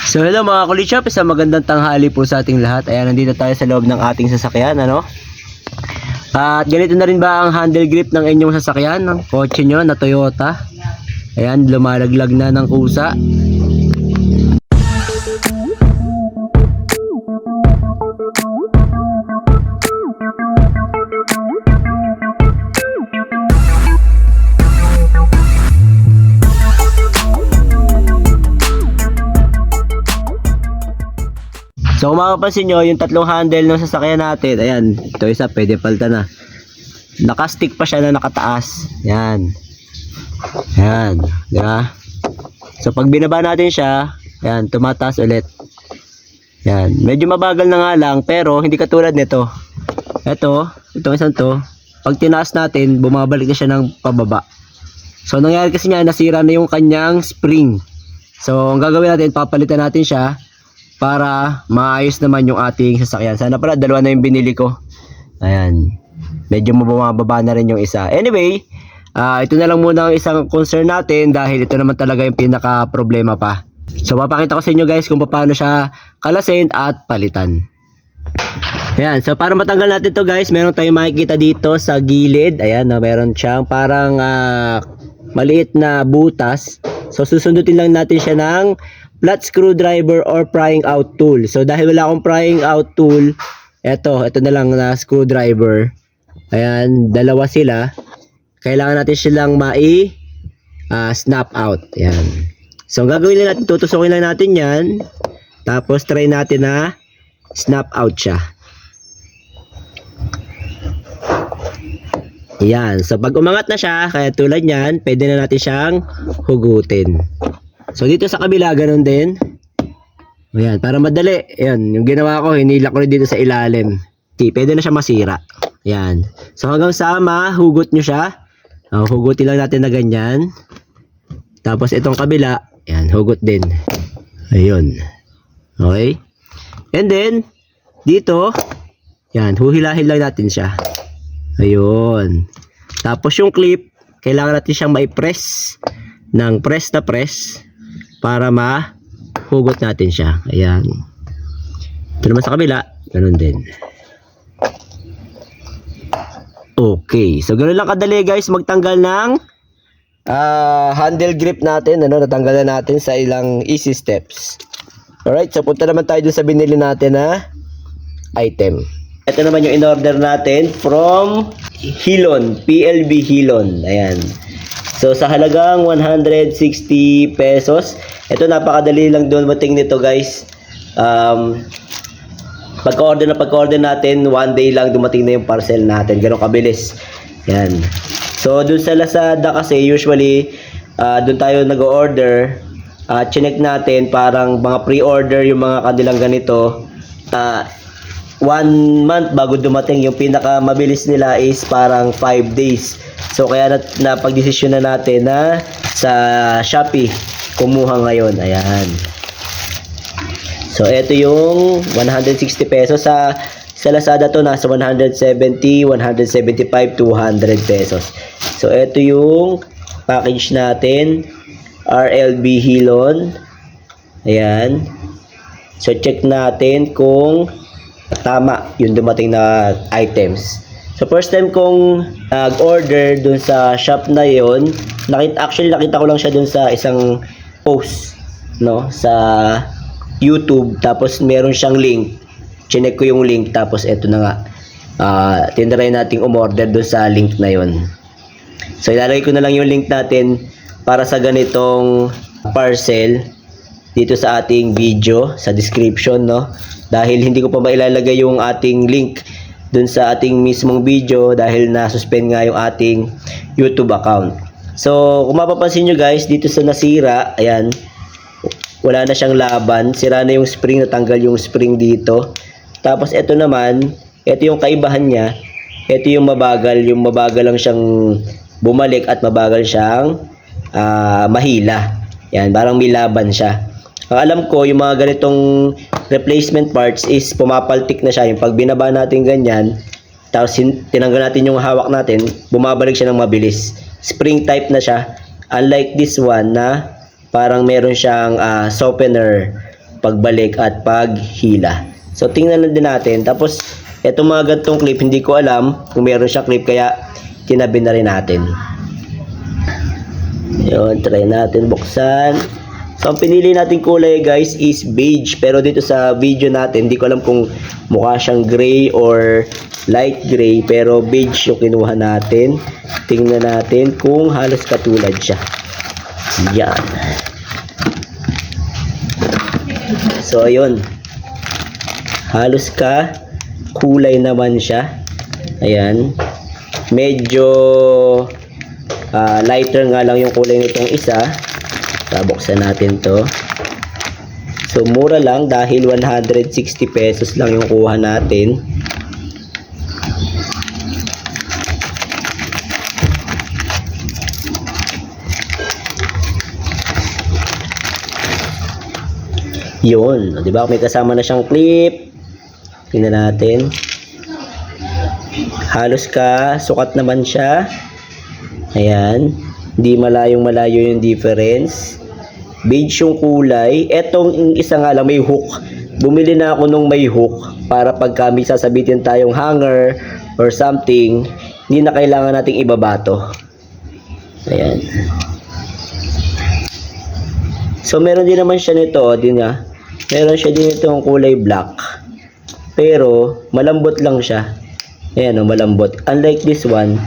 So hello mga kulitshop, isang magandang tanghali po sa ating lahat. Ayan, nandito tayo sa loob ng ating sasakyan, ano? At ganito na rin ba ang handle grip ng inyong sasakyan, ng kotse nyo na Toyota? Ayan, lumalaglag na ng kusa. So kung mapapansin nyo, yung tatlong handle ng sasakyan natin, ayan, ito isa, pwede palta na. Nakastick pa siya na nakataas. Ayan. Ayan, di ba? So pag binaba natin siya, ayan, tumataas ulit. Ayan, medyo mabagal na nga lang, pero hindi katulad nito. Itong isang to, pag tinaas natin, bumabalik na siya ng pababa. So nangyari kasi niya, nasira na yung kanyang spring. So ang gagawin natin, papalitan natin siya para maayos naman yung ating sasakyan. Sana pala dalawa na yung binili ko. Ayan. Medyo mababa na rin yung isa. Anyway, ito na lang muna ang isang concern natin dahil ito naman talaga yung pinaka problema pa. So papakita ko sa inyo guys kung paano siya kalasin at palitan. Ayan. So para matanggal natin to guys, meron tayong makikita dito sa gilid. Ayan, meron siyang parang maliit na butas. So susundutin lang natin siya ng flat screwdriver or prying out tool. So dahil wala akong prying out tool, ito na lang na screwdriver. Ayan, dalawa sila. Kailangan natin silang snap out. Ayan. So ang gagawin lang natin, tutusukin lang natin yan. Tapos try natin na snap out siya. Ayan. So pag umangat na siya, kaya tulad yan, pwede na natin siyang hugutin. So dito sa kabila ganun din. Ayan, para madali. Ayan, yung ginawa ko, hinila ko rin dito sa ilalim. Okay, pwede na siya masira. Ayan. So hanggang sa mahugot nyo siya. Hugutin lang natin na ganyan. Tapos itong kabila, ayan, hugot din. Ayun. Okay. And then, dito, ayan, huhilahin lang natin siya. Ayun. Tapos yung clip, kailangan natin siyang mai-press ng press na press para mahugot natin siya. Ayan. Ito naman sa kabila, ganun din. Okay. So, ganun lang kadali guys magtanggal ng handle grip natin. Natanggal na natin sa ilang easy steps. Alright. So, punta naman tayo dun sa binili natin na item. Ito naman yung in-order natin from Hilon. PLB Hilon. Ayan. So sa halagang 160 pesos. Ito napakadali lang doon mating nito guys. Pagka-order natin, one day lang dumating na yung parcel natin. Ganun kabilis. Yan. So doon sa Lazada kasi usually doon tayo nag-order. Chinek natin parang mga pre-order yung mga kanilang ganito. 1 month bago dumating. Yung pinaka mabilis nila is parang 5 days. So kaya napag-desisyon na natin na sa Shopee kumuha ngayon. Ayan. So ito yung 160 pesos. Sa Lazada to nasa 170, 175, 200 pesos. So ito yung package natin. RLB Hilon. Ayan. So check natin kung tama yung dumating na items. So first time kong nag-order dun sa shop na yon, nakita ko lang siya dun sa isang post, no, sa YouTube. Tapos meron siyang link. Chinek ko yung link tapos eto na nga. Tinry nating umorder dun sa link na yon. So ilalagay ko na lang yung link natin para sa ganitong parcel dito sa ating video sa description, no? Dahil hindi ko pa mailalagay yung ating link dun sa ating mismong video dahil na-suspend nga yung ating YouTube account. So, kung mapapansin nyo guys, dito sa nasira, ayan, wala na siyang laban. Sira na yung spring, natanggal yung spring dito. Tapos, ito naman, ito yung kaibahan niya. Ito yung mabagal lang siyang bumalik at mabagal siyang mahila. Yan, parang may laban siya. Ang alam ko, yung mga ganitong replacement parts is pumapaltik na siya. Yung pag binaba natin ganyan, tapos tinanggal natin yung hawak natin, bumabalik siya ng mabilis. Spring type na siya. Unlike this one na parang meron siyang softener pagbalik at paghila. So tingnan na din natin. Tapos etong mga gantong clip, hindi ko alam kung meron siyang clip kaya tinabi na rin natin. Yun, try natin buksan. So ang pinili natin kulay guys is beige, pero dito sa video natin hindi ko alam kung mukha siyang gray or light gray, pero beige yung kinuha natin. Tingnan natin kung halos katulad siya. Yan. So ayun, halos ka kulay naman siya. Ayan, medyo lighter nga lang yung kulay nitong isa. Buksan natin to. So mura lang dahil 160 pesos lang yung kuha natin. Yun, di ba? May kasama na siyang clip. Tingnan natin. Halos ka sukat naman siya. Ayan, hindi malayong malayo yung difference. Beige yung kulay. Etong isa nga lang may hook. Bumili na ako nung may hook para pagka may sasabitin tayong hanger or something, hindi na kailangan nating ibabato. Ayan. So meron din naman siya nito, din nga. Meron siya din itong kulay black. Pero malambot lang siya. Ayan, oh, malambot. Unlike this one,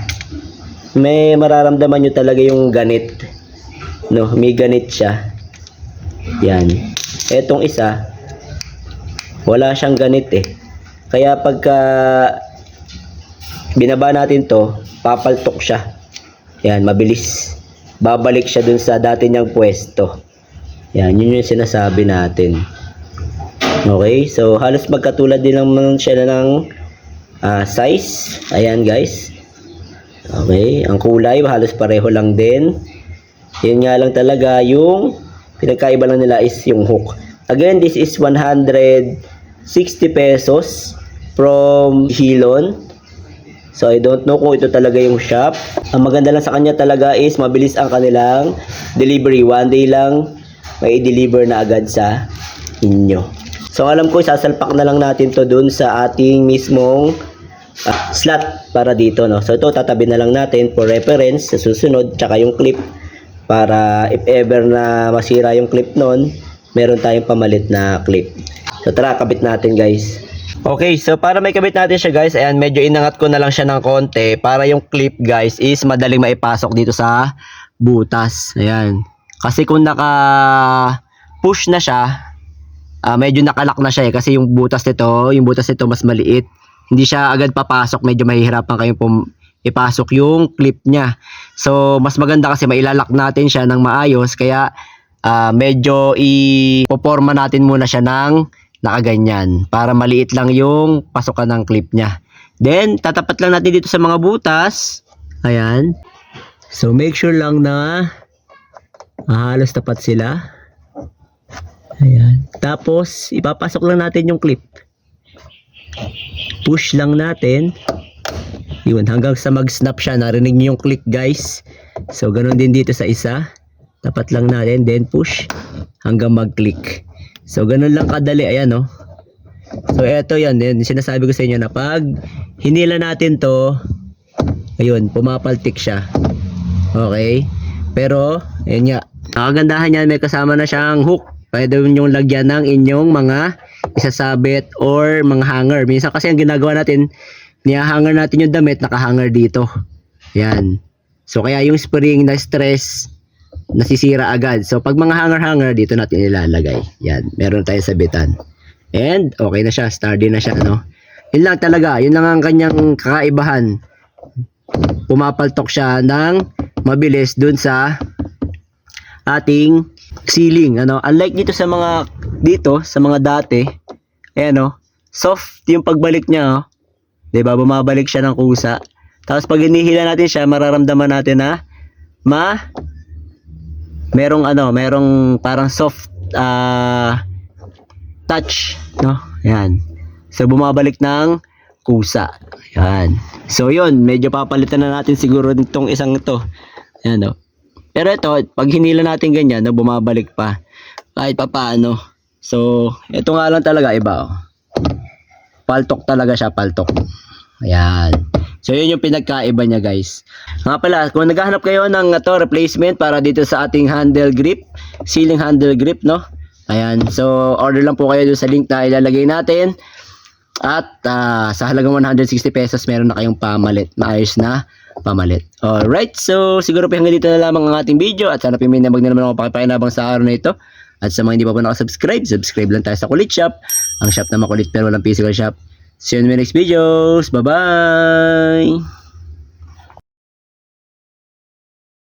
may mararamdaman nyo talaga yung ganit. No, may ganit siya. Yan. Etong isa, wala siyang ganit eh. Kaya pagka binaba natin to, papaltok siya. Yan, mabilis. Babalik siya dun sa dati niyang pwesto. Yan, yun yung sinasabi natin. Okay, so halos magkatulad din naman siya ng size. Ayan guys. Okay, ang kulay halos pareho lang din. Yun nga lang talaga yung pinagkaiba lang nila is yung hook. Again, this is 160 pesos from Hilon. So I don't know kung ito talaga yung shop. Ang maganda lang sa kanya talaga is mabilis ang kanilang delivery. One day lang may i-deliver na agad sa inyo. So alam ko sasalpak na lang natin to dun sa ating mismong slot para dito, no. So ito tatabi na lang natin for reference sa susunod, tsaka yung clip para if ever na masira yung clip nun, meron tayong pamalit na clip. So tara, kabit natin guys. Okay, so para may kabit natin siya guys, ayan, medyo inangat ko na lang siya ng konti para yung clip guys is madaling maipasok dito sa butas. Ayan. Kasi kung naka push na siya, medyo nakalak na siya eh, kasi yung butas nito mas maliit. Hindi siya agad papasok, medyo mahihirapan kayong ipasok yung clip niya. So mas maganda kasi mailalak natin siya ng maayos, kaya medyo ipoporma natin muna siya ng nakaganyan para maliit lang yung pasokan ng clip niya. Then tatapat lang natin dito sa mga butas. Ayan. So make sure lang na halos tapat sila. Ayan. Tapos ipapasok lang natin yung clip. Push lang natin. Yun, hanggang sa mag-snap siya. Narinig niyo yung click guys. So ganun din dito sa isa. Tapat lang natin, then push hanggang mag-click. So ganun lang kadali. Ayan, no. So eto yan, sinasabi ko sa inyo na pag hinila natin to, ayun, pumapaltik siya. Okay? Pero ayun nga, nakagandahan yan, may kasama na siyang hook. Pwede yung lagyan ng inyong mga isasabit or mga hanger. Minsan kasi ang ginagawa natin, nihahanger natin yung damit, nakahanger dito. Yan. So kaya yung spring na stress, nasisira agad. So pag mga hanger-hanger, dito natin ilalagay. Yan. Meron tayong sabitan. And okay na siya. Sturdy na siya, no? Yun lang talaga. Yun lang ang kanyang kakaibahan. Pumapaltok siya ng mabilis dun sa ating ceiling, ano. Unlike dito sa mga dati, ayan, no, soft yung pagbalik niya, oh. 'Di ba? Bumabalik siya ng kusa. Tapos pag hinihila natin siya, mararamdaman natin na merong parang soft touch, no? Ayan. So bumabalik ng kusa. Ayan. So yun, medyo papalitan na natin siguro itong isang ito. Ayan, no. Pero ito, pag hinila natin ganyan, no, bumabalik pa. Kahit papaano, So, ito nga lang talaga iba, oh. Paltok talaga siya, paltok. Ayan. So, yun yung pinagkaiba niya, guys. Nga pala, kung naghahanap kayo ng replacement para dito sa ating handle grip, ceiling handle grip, no? Ayan. So, order lang po kayo doon sa link na ilalagay natin. At sa halagang 160 pesos, meron na kayong pamalit. Maayos na pamalit. Alright. So, siguro po hanggang dito na lamang ang ating video. At sana piminabag na naman ako pakipakinabang sa araw na ito. At sa mga hindi pa po nakasubscribe, subscribe lang tayo sa Kulit Shop. Ang shop na makulit pero walang physical shop. See you in my next videos. Bye-bye!